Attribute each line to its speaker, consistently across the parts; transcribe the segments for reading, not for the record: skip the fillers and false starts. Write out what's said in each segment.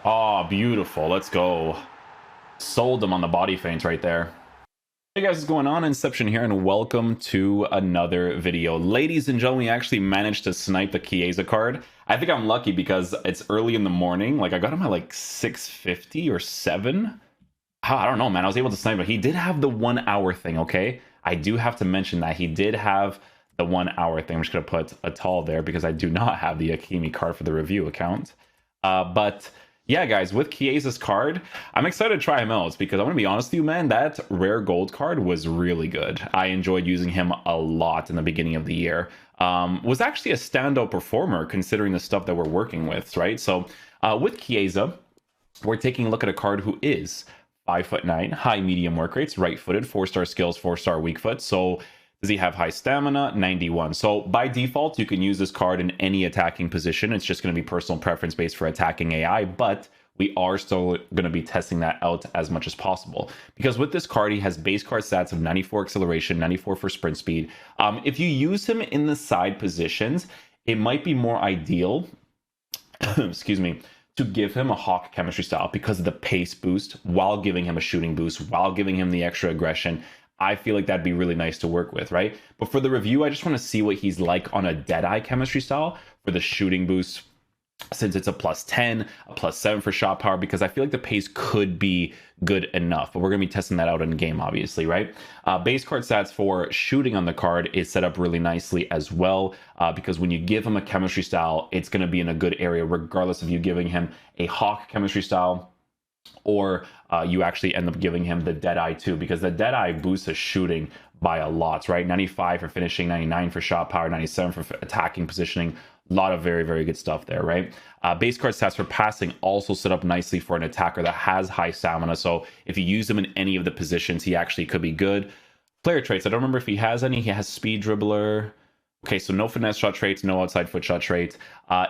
Speaker 1: Oh, beautiful. Let's go. Sold them on the body feint right there. Hey guys, what's going on? Inception here, and welcome to another video. Ladies and gentlemen, we actually managed to snipe the Chiesa card. I think I'm lucky because it's early in the morning. Like, I got him at like 6:50 or 7. I don't know, man. I was able to snipe, but he did have the 1 hour thing, okay? I do have to mention that he did have the 1 hour thing. I'm just going to put a tall there because I do not have the Akimi card for the review account. But yeah, guys, with Chiesa's card, I'm excited to try him out because I'm going to be honest with you, man, that rare gold card was really good. I enjoyed using him a lot in the beginning of the year. Was actually a standout performer considering the stuff that we're working with, right? So with Chiesa, we're taking a look at a card who is 5'9", high medium work rates, right-footed, 4-star skills, 4-star weak foot. So does he have high stamina? 91. So by default, you can use this card in any attacking position. It's just going to be personal preference based for attacking AI, but we are still going to be testing that out as much as possible. Because with this card, he has base card stats of 94 acceleration, 94 for sprint speed. If you use him in the side positions, it might be more ideal, excuse me, to give him a Hawk chemistry style because of the pace boost while giving him a shooting boost, while giving him the extra aggression. I feel like that'd be really nice to work with, right? But for the review, I just want to see what he's like on a Deadeye chemistry style for the shooting boost, since it's a +10, a +7 for shot power, because I feel like the pace could be good enough. But we're going to be testing that out in game, obviously, right? Base card stats for shooting on the card is set up really nicely as well, because when you give him a chemistry style, it's going to be in a good area, regardless of you giving him a Hawk chemistry style or you actually end up giving him the Deadeye too, because the Deadeye boosts his shooting by a lot, right? 95 for finishing, 99 for shot power, 97 for attacking positioning. A lot of very, very good stuff there, right? Base card stats for passing also set up nicely for an attacker that has high stamina. So if you use him in any of the positions, he actually could be good. Player traits, I don't remember if he has any. He has speed dribbler. Okay, so no finesse shot traits, no outside foot shot traits.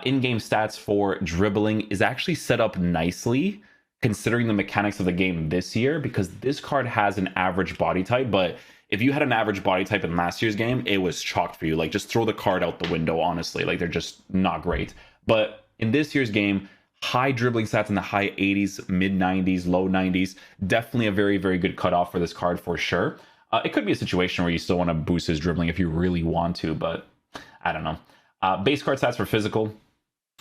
Speaker 1: In-game stats for dribbling is actually set up nicely considering the mechanics of the game this year, because this card has an average body type, but if you had an average body type in last year's game, it was chalked for you. Like, just throw the card out the window, honestly. Like, they're just not great. But in this year's game, high dribbling stats in the high 80s, mid 90s, low 90s, definitely a very, very good cutoff for this card for sure. It could be a situation where you still want to boost his dribbling if you really want to, but I don't know. Base card stats for physical.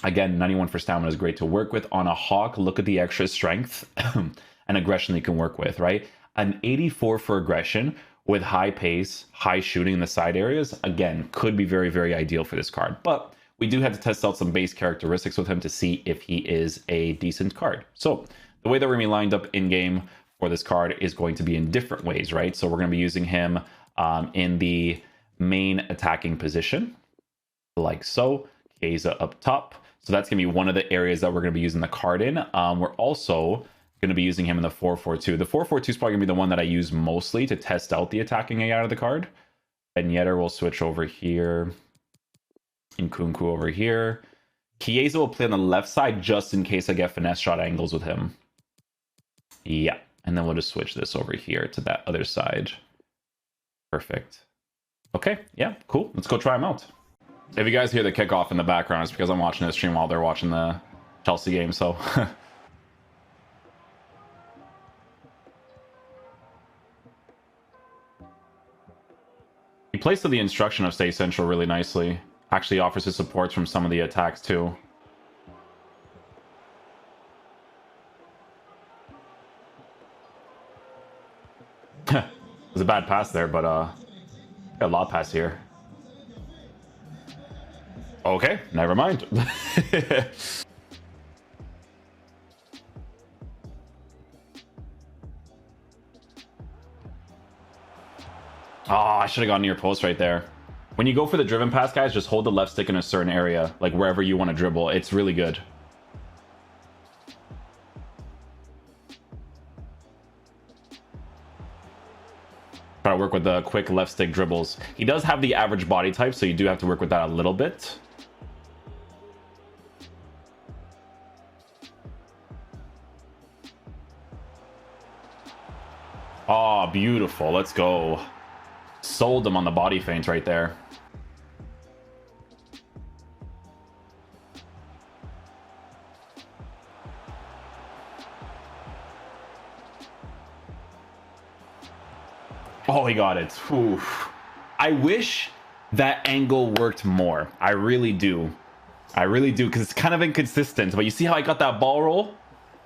Speaker 1: Again, 91 for stamina is great to work with. On a Hawk, look at the extra strength and aggression that you can work with, right? An 84 for aggression with high pace, high shooting in the side areas, again, could be very, very ideal for this card. But we do have to test out some base characteristics with him to see if he is a decent card. So the way that we're going to be lined up in-game for this card is going to be in different ways, right? So we're going to be using him in the main attacking position, like so. Chiesa up top. So that's going to be one of the areas that we're going to be using the card in. We're also going to be using him in the 4-4-2. The 4-4-2 is probably going to be the one that I use mostly to test out the attacking AI of the card. And Yetter will switch over here. And Kunku over here. Chiesa will play on the left side just in case I get finesse shot angles with him. Yeah. And then we'll just switch this over here to that other side. Perfect. Okay. Yeah, cool. Let's go try him out. If you guys hear the kickoff in the background, it's because I'm watching this stream while they're watching the Chelsea game, so... He plays to the instruction of Stay Central really nicely. Actually offers his supports from some of the attacks, too. It was a bad pass there, but a lot pass here. Okay, never mind. Oh, I should have gone near post right there. When you go for the driven pass, guys, just hold the left stick in a certain area, like wherever you want to dribble. It's really good. Try to work with the quick left stick dribbles. He does have the average body type, so you do have to work with that a little bit. Oh, beautiful. Let's go. Sold him on the body feint right there. Oh, he got it. Oof. I wish that angle worked more. I really do. I really do, because it's kind of inconsistent. But you see how I got that ball roll?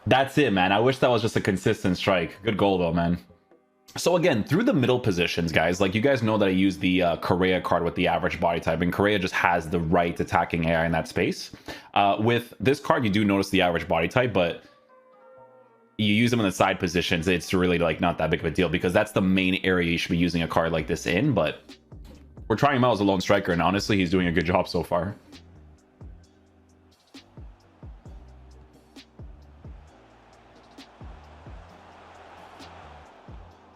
Speaker 1: That's it, man. I wish that was just a consistent strike. Good goal, though, man. So again, through the middle positions, guys, like you guys know that I use the Correa card with the average body type, and Correa just has the right attacking AI in that space. With this card, you do notice the average body type, but you use them in the side positions, it's really like not that big of a deal, because that's the main area you should be using a card like this in. But we're trying him out as a lone striker, and honestly, he's doing a good job so far.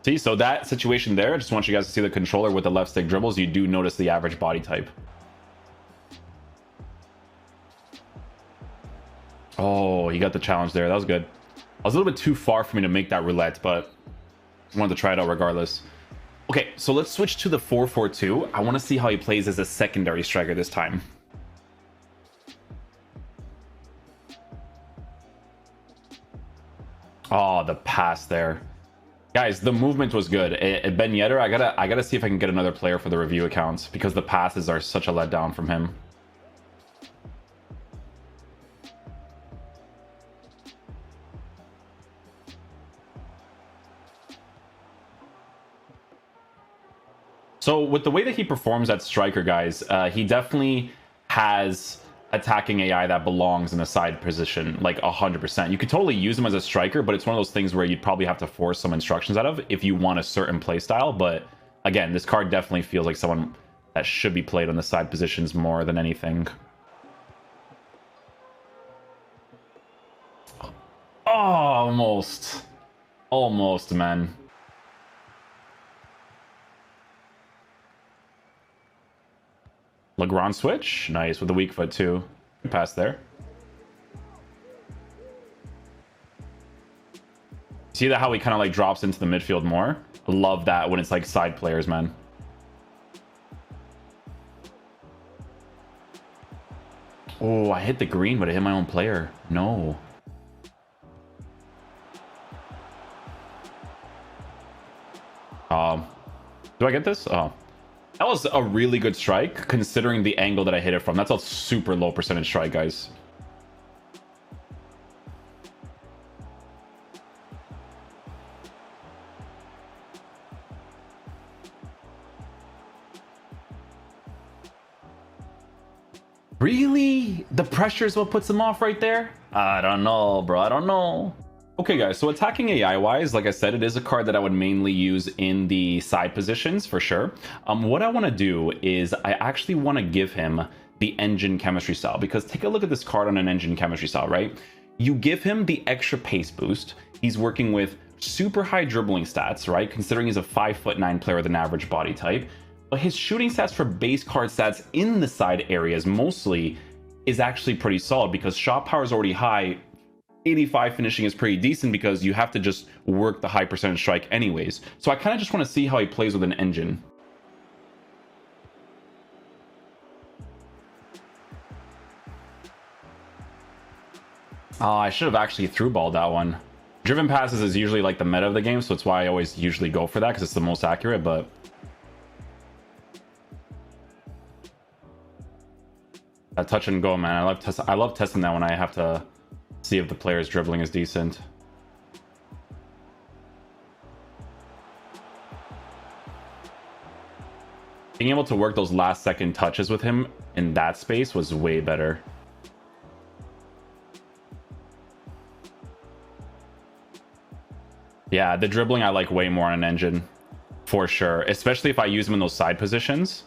Speaker 1: See, so that situation there, I just want you guys to see the controller with the left stick dribbles. You do notice the average body type. Oh, he got the challenge there. That was good. I was a little bit too far for me to make that roulette, but I wanted to try it out regardless. Okay, so let's switch to the 4-4-2. I want to see how he plays as a secondary striker this time. Oh, the pass there. Guys, the movement was good. Ben Yedder, I gotta see if I can get another player for the review accounts, because the passes are such a letdown from him. So with the way that he performs at striker, guys, he definitely has attacking AI that belongs in a side position, like 100%. You could totally use him as a striker, but it's one of those things where you'd probably have to force some instructions out of if you want a certain play style. But again, this card definitely feels like someone that should be played on the side positions more than anything. Oh, almost, man. Legrand switch, nice, with the weak foot too. Good pass there. See that how he kind of like drops into the midfield more? Love that when it's like side players, man. Oh, I hit the green, but I hit my own player. No. Do I get this? Oh. That was a really good strike, considering the angle that I hit it from. That's a super low percentage strike, guys. Really? The pressure is what puts him off right there? I don't know, bro. I don't know. Okay, guys, so attacking AI-wise, like I said, it is a card that I would mainly use in the side positions, for sure. What I want to do is I actually want to give him the engine chemistry style, because take a look at this card on an engine chemistry style, right? You give him the extra pace boost. He's working with super high dribbling stats, right? Considering he's a 5'9" player with an average body type. But his shooting stats for base card stats in the side areas mostly is actually pretty solid, because shot power is already high. 85 finishing is pretty decent, because you have to just work the high percentage strike anyways. So I kind of just want to see how he plays with an engine. Oh, I should have actually through balled that one. Driven passes is usually like the meta of the game, so it's why I always usually go for that, because it's the most accurate. But that touch and go, man, I love testing that when I have to see if the player's dribbling is decent. Being able to work those last second touches with him in that space was way better. Yeah, the dribbling I like way more on an engine, for sure. Especially if I use him in those side positions.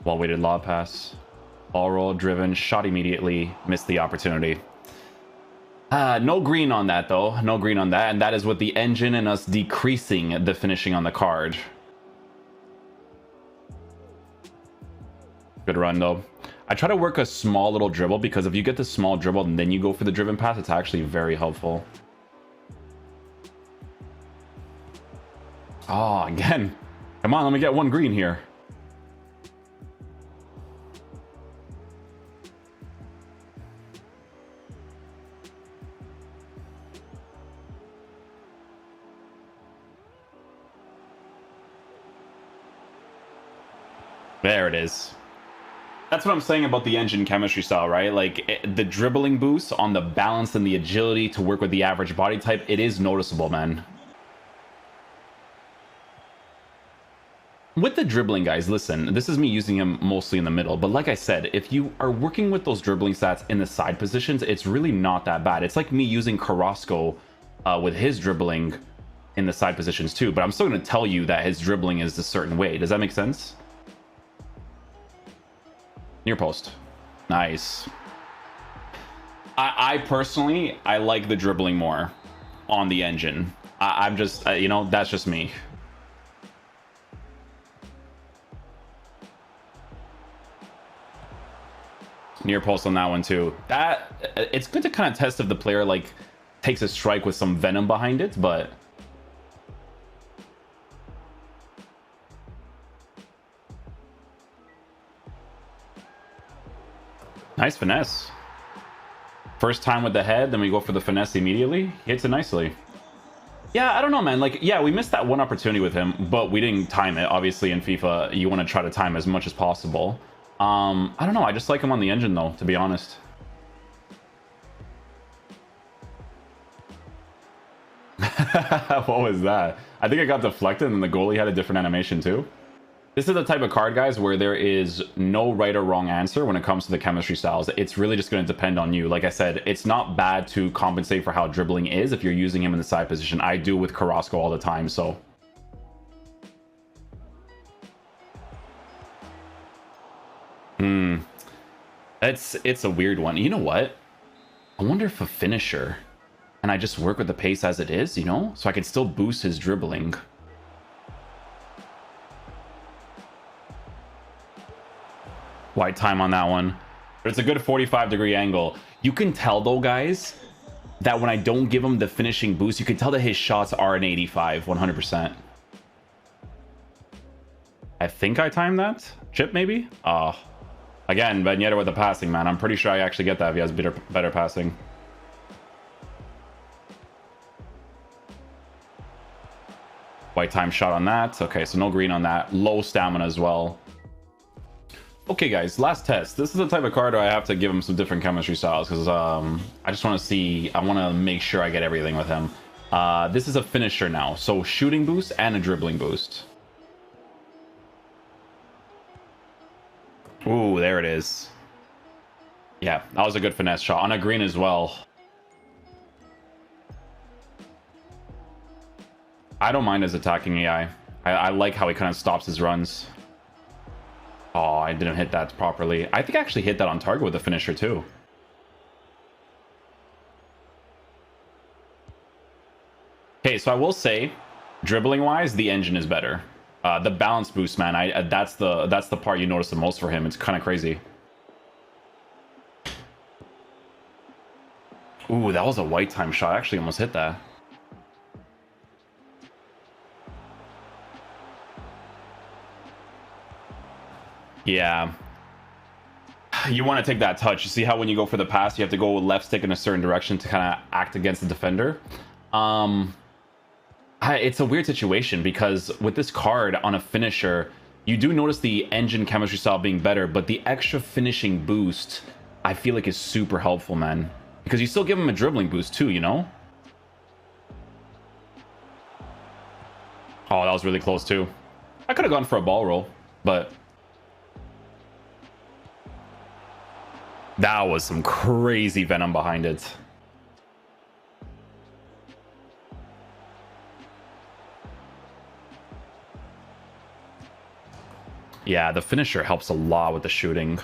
Speaker 1: Well-weighted lob pass. Ball roll, driven, shot immediately, missed the opportunity. No green on that, though. No green on that, and that is with the engine and us decreasing the finishing on the card. Good run, though. I try to work a small little dribble, because if you get the small dribble and then you go for the driven pass, it's actually very helpful. Oh, again. Come on, let me get one green here. There it is. That's what I'm saying about the engine chemistry style, right? Like the dribbling boost on the balance and the agility to work with the average body type, it is noticeable, man. With the dribbling, guys, listen, this is me using him mostly in the middle, but like I said, if you are working with those dribbling stats in the side positions, it's really not that bad. It's like me using Carrasco with his dribbling in the side positions too, but I'm still going to tell you that his dribbling is a certain way. Does that make sense? Near post. Nice. I personally, I like the dribbling more on the engine. I'm just, you know, that's just me. Near post on that one too. That it's good to kind of test if the player like takes a strike with some venom behind it, but nice finesse. First time with the head, then we go for the finesse immediately. He hits it nicely. Yeah, I don't know, man. Like, yeah, we missed that one opportunity with him, but we didn't time it. Obviously, in FIFA, you want to try to time as much as possible. I don't know. I just like him on the engine, though, to be honest. What was that? I think it got deflected, and the goalie had a different animation, too. This is the type of card, guys, where there is no right or wrong answer when it comes to the chemistry styles. It's really just going to depend on you. Like I said, it's not bad to compensate for how dribbling is if you're using him in the side position. I do with Carrasco all the time, so... It's a weird one. You know what? I wonder if a finisher, and I just work with the pace as it is, you know? So I can still boost his dribbling. White time on that one. But it's a good 45-degree angle. You can tell, though, guys, that when I don't give him the finishing boost, you can tell that his shots are an 85, 100%. I think I timed that. Chip, maybe? Again, Bagnetti with the passing, man. I'm pretty sure I actually get that if he has better passing. White time shot on that. Okay, so no green on that. Low stamina as well. Okay, guys, last test. This is the type of card where I have to give him some different chemistry styles because I just want to see, I want to make sure I get everything with him. This is a finisher now, so shooting boost and a dribbling boost. Ooh, there it is. Yeah, that was a good finesse shot on a green as well. I don't mind his attacking AI. I like how he kind of stops his runs. Oh, I didn't hit that properly. I think I actually hit that on target with a finisher too. Okay, so I will say, dribbling-wise, the engine is better. The balance boost, man, that's the part you notice the most for him. It's kind of crazy. Ooh, that was a white time shot. I actually almost hit that. Yeah. You want to take that touch. You see how when you go for the pass, you have to go left stick in a certain direction to kind of act against the defender? It's a weird situation because with this card on a finisher, you do notice the engine chemistry style being better, but the extra finishing boost, I feel like is super helpful, man. Because you still give him a dribbling boost too, you know? Oh, that was really close too. I could have gone for a ball roll, but... that was some crazy venom behind it. Yeah, the finisher helps a lot with the shooting.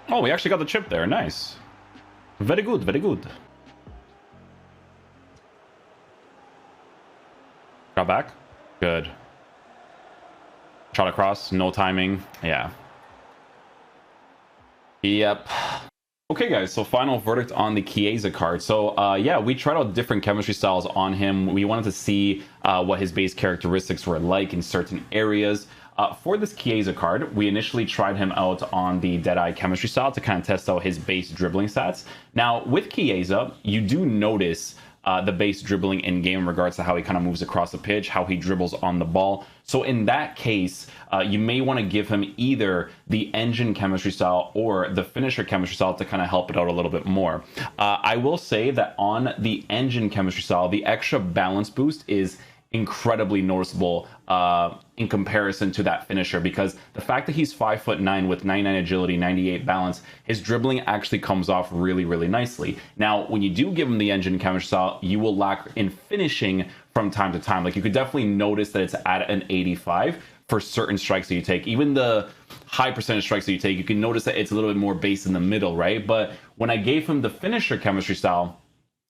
Speaker 1: Oh, we actually got the chip there. Nice. Very good, very good. Got back. Good. Shot across. No timing. Yeah. Yep. Okay, guys, so final verdict on the Chiesa card. So, yeah, we tried out different chemistry styles on him. We wanted to see what his base characteristics were like in certain areas. For this Chiesa card, we initially tried him out on the Deadeye chemistry style to kind of test out his base dribbling stats. Now, with Chiesa, you do notice the base dribbling in game in regards to how he kind of moves across the pitch, how he dribbles on the ball. So in that case, you may want to give him either the engine chemistry style or the finisher chemistry style to kind of help it out a little bit more. I will say that on the engine chemistry style, the extra balance boost is incredibly noticeable in comparison to that finisher, because the fact that he's 5'9" with 99 agility, 98 balance, his dribbling actually comes off really, really nicely. Now, when you do give him the engine chemistry style, you will lack in finishing from time to time. Like, you could definitely notice that it's at an 85 for certain strikes that you take. Even the high percentage strikes that you take, you can notice that it's a little bit more base in the middle, right? But when I gave him the finisher chemistry style,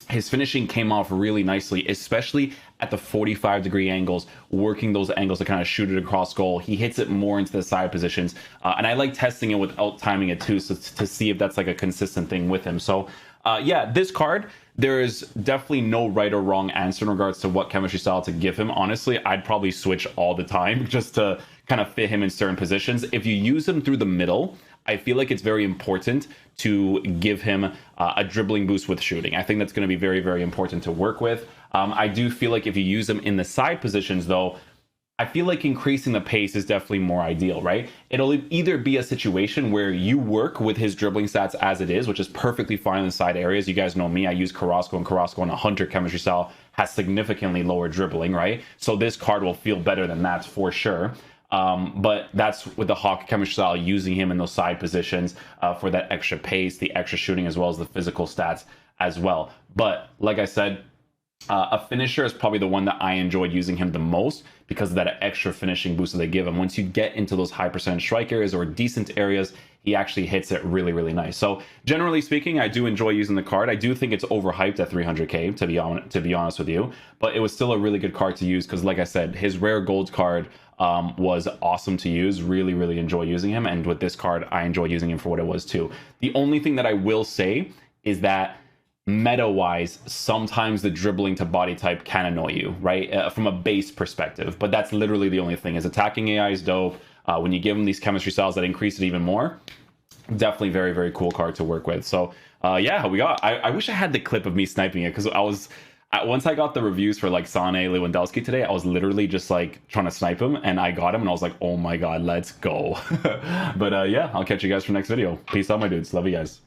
Speaker 1: his finishing came off really nicely, especially at the 45-degree angles, working those angles to kind of shoot it across goal. He hits it more into the side positions. And I like testing it without timing it too, so to see if that's like a consistent thing with him. So yeah, this card, there is definitely no right or wrong answer in regards to what chemistry style to give him. Honestly, I'd probably switch all the time just to kind of fit him in certain positions. If you use him through the middle, I feel like it's very important to give him a dribbling boost with shooting. I think that's going to be very, very important to work with. I do feel like if you use him in the side positions, though, I feel like increasing the pace is definitely more ideal, right? It'll either be a situation where you work with his dribbling stats as it is, which is perfectly fine in the side areas. You guys know me, I use Carrasco, and Carrasco on a Hunter chemistry style has significantly lower dribbling, right? So this card will feel better than that for sure. But that's with the Hawk chemistry style, using him in those side positions for that extra pace, the extra shooting, as well as the physical stats as well. But like I said, a finisher is probably the one that I enjoyed using him the most because of that extra finishing boost that they give him. Once you get into those high percentage strike areas or decent areas, he actually hits it really, really nice. So generally speaking, I do enjoy using the card. I do think it's overhyped at 300k, to be honest with you, but it was still a really good card to use because, like I said, his rare gold card was awesome to use. Really, really enjoy using him. And with this card, I enjoy using him for what it was too. The only thing that I will say is that meta-wise, sometimes the dribbling to body type can annoy you, right? From a base perspective, but that's literally the only thing. Is attacking AI is dope. When you give them these chemistry styles that increase it even more, definitely very, very cool card to work with. So yeah, I wish I had the clip of me sniping it, because once I got the reviews for like Sane, Lewandowski today, I was literally just like trying to snipe him, and I got him, and I was like, oh my god, let's go. But yeah, I'll catch you guys for next video. Peace out, my dudes. Love you guys.